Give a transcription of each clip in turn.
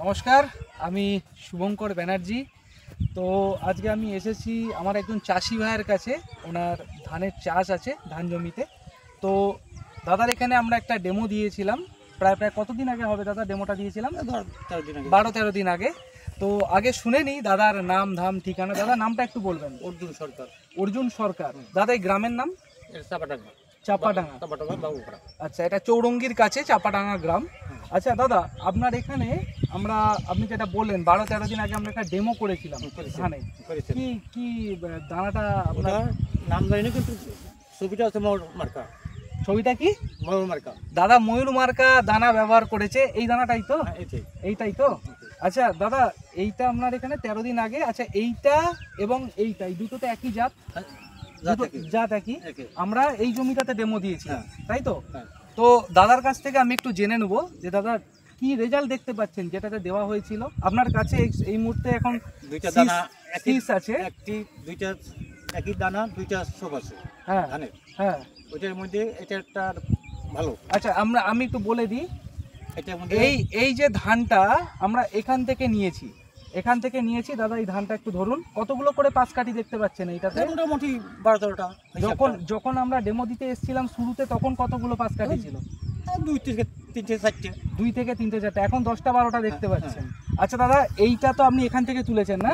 নমস্কার, আমি শুভঙ্কর ব্যানার্জি। তো আজকে আমি এসেছি আমার একজন চাষি ভাইয়ের কাছে। ওনার ধানের চাষ আছে, ধান জমিতে। তো দাদার এখানে আমরা একটা ডেমো দিয়েছিলাম, প্রায় কতদিন আগে হবে দাদা ডেমোটা দিয়েছিলাম? 12-13 দিন আগে। তো আগে শুনে নিই দাদার নাম, ধাম, ঠিকানা। দাদার নামটা একটু বলবেন। অর্জুন সরকার। অর্জুন সরকার। দাদা এই গ্রামের নাম? চাপাডাঙ্গা। চাপাডাঙ্গা। আচ্ছা, এটা চৌরঙ্গির কাছে চাপাডাঙ্গা গ্রাম। আচ্ছা দাদা, আপনার এখানে আপনি যেটা বললেন 12-13 দিন আগে আমরা একটা ডেমো করেছিলাম ধানে। কি দানাটা আপনার নাম জানি না, কিন্তু ছবিটা আছে ময়ূর মার্কা। ছবিটা কি? ময়ূর মার্কা। দাদা ময়ূর মার্কা দানা ব্যবহার করেছে, এই দানাটাই তো? এইটাই তো। আচ্ছা দাদা, এইটা আপনার এখানে 13 দিন আগে। আচ্ছা, এইটা এবং এইটাই দুটো তো একই জাত? জাত একই। আমরা এই জমিটাতে ডেমো দিয়েছি, তাই তো? তো দাদার কাছ থেকে আমি একটু জেনে নেবো যে দাদা কি রেজাল্ট দেখতে পাচ্ছেন যেটাতে দেওয়া হয়েছিল আপনার কাছে। এই মুহূর্তে এখন দুইটা দানা আছে, দুইটা একই দানা, দুইটা সব আছে। হ্যাঁ হ্যাঁ, ওইটার মধ্যে এটা একটা ভালো। আচ্ছা, আমি একটু বলে দিই। এই যে ধানটা আমরা এখান থেকে নিয়েছি দাদা, এই ধানটা একটু ধরুন। কতগুলো করে পাঁচ কাঠি দেখতে পাচ্ছেন এইটাতে? মোটামুটি 12-13টা। যখন আমরা ডেমো দিতে এসেছিলাম শুরুতে, তখন কতগুলো পাঁচ কাঠি ছিল? 2 থেকে 3-4টে। 2 থেকে 3-4টে। এখন 10টা-12টা দেখতে পাচ্ছেন। আচ্ছা দাদা, এইটা তো আপনি এখান থেকে তুলেছেন না?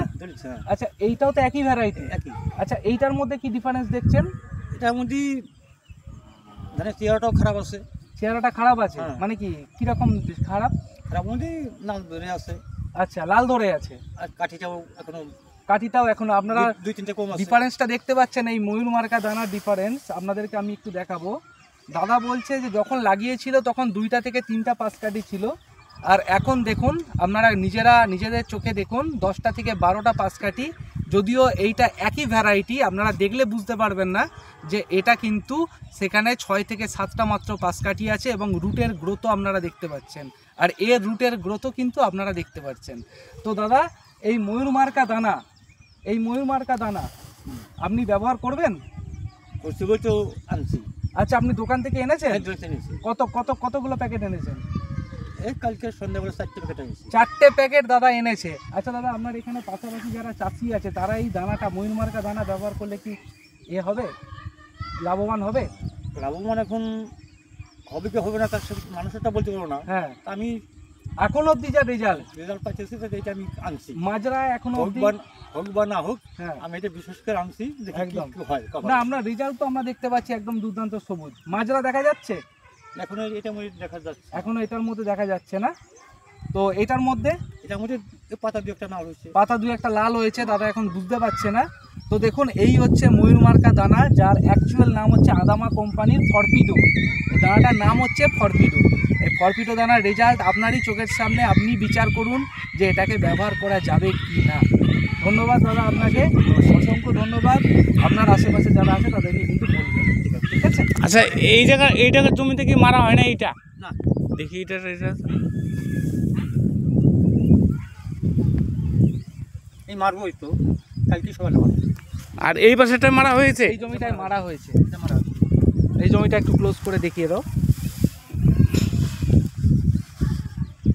আচ্ছা, এইটাও তো একই ভ্যারাইটি? একই। আচ্ছা, এইটার মধ্যে কি ডিফারেন্স দেখছেন? এটার মধ্যে ধানের চেহারাটাও খারাপ আছে। চেহারাটা খারাপ আছে? মানে কি কিরকম খারাপ? খারাপ মধ্যে লাল ধরে আছে। আচ্ছা, লাল ধরে আছে। আর কাঠিটাও এখনো আপনারা 2-3টে কম আছে। ডিফারেন্সটা দেখতে পাচ্ছেন? এই ময়ূর মার্কা দানার ডিফারেন্স আপনাদেরকে আমি একটু দেখাবো। দাদা বলছে যে যখন লাগিয়েছিল তখন 2টা থেকে 3টা পাঁচ কাঠি ছিল, আর এখন দেখুন আপনারা নিজেদের চোখে দেখুন 10টা থেকে 12টা পাঁচ কাঠি। যদিও এইটা একই ভ্যারাইটি, আপনারা দেখলে বুঝতে পারবেন না যে এটা কিন্তু সেখানে 6 থেকে 7টা মাত্র পাঁচ কাঠি আছে, এবং রুটের গ্রোথও আপনারা দেখতে পাচ্ছেন, আর এর রুটের গ্রোথও কিন্তু আপনারা দেখতে পাচ্ছেন। তো দাদা, এই ময়ূর মার্কা দানা আপনি ব্যবহার করবেন? আনছি। আচ্ছা, আপনি দোকান থেকে এনেছেন? কতগুলো প্যাকেট এনেছেন? কালকে সন্ধ্যাবেলা 4টে প্যাকেট এনেছি। 4টে প্যাকেট দাদা এনেছে। আচ্ছা দাদা, আপনার এখানে পাশাপাশি যারা চাষি আছে তারা এই দানাটা, ময়ূর মার্কা দানা ব্যবহার করলে কি হবে, লাভবান হবে? লাভবান এখন হবে কি হবে না তার সাথে মানুষটা বলতে পারবো না। হ্যাঁ, আমি এখন অবধি যা রেজাল্ট পাইতেছি এটা আমি আনছি। মাজরা এখন অবধি হোক বা না হোক, আমি এটা বিশেষ করে আনছি। একদম না, আমরা রেজাল্ট তো আমরা দেখতে পাচ্ছি একদম দুর্দান্ত সবুজ। মাজরা দেখা যাচ্ছে এখনো? এখনো এটার মধ্যে দেখা যাচ্ছে না। তো এটার মধ্যে পাতা দু একটা লাল হয়েছে দাদা, এখন বুঝতে পারছে না। তো দেখুন, এই হচ্ছে ময়ূর মার্কা দানা, যার অ্যাকচুয়াল নাম হচ্ছে আদামা কোম্পানির ফরপিডো। এই দানাটার নাম হচ্ছে ফরপিডো। এই ফরপিডো দানার রেজাল্ট আপনারই চোখের সামনে, আপনি বিচার করুন যে এটাকে ব্যবহার করা যাবে কি না। ধন্যবাদ দাদা, আপনাকে অসংখ্য ধন্যবাদ। আপনার আশেপাশে যারা আছে তাদেরকে কিন্তু বলবেন, ঠিক আছে? আচ্ছা, এই জায়গার জমিতে কি মারা হয় না এইটা? না, দেখি এটা এই মারবই তো, কালকে সকালে। আর এই পাশেটা মারা হয়েছে? এই জমিটায় মারা হয়েছে। এই জমিটা একটু ক্লোজ করে দেখিয়ে দাও।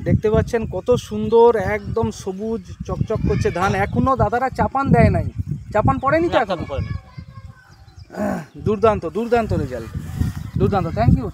দেখতে পাচ্ছেন কত সুন্দর, একদম সবুজ চকচক করছে ধান। এখনো দাদারা চাপান দেয় নাই, চাপান পড়েনি তো এখন। দুর্দান্ত রেজাল্ট, দুর্দান্ত। Thank you.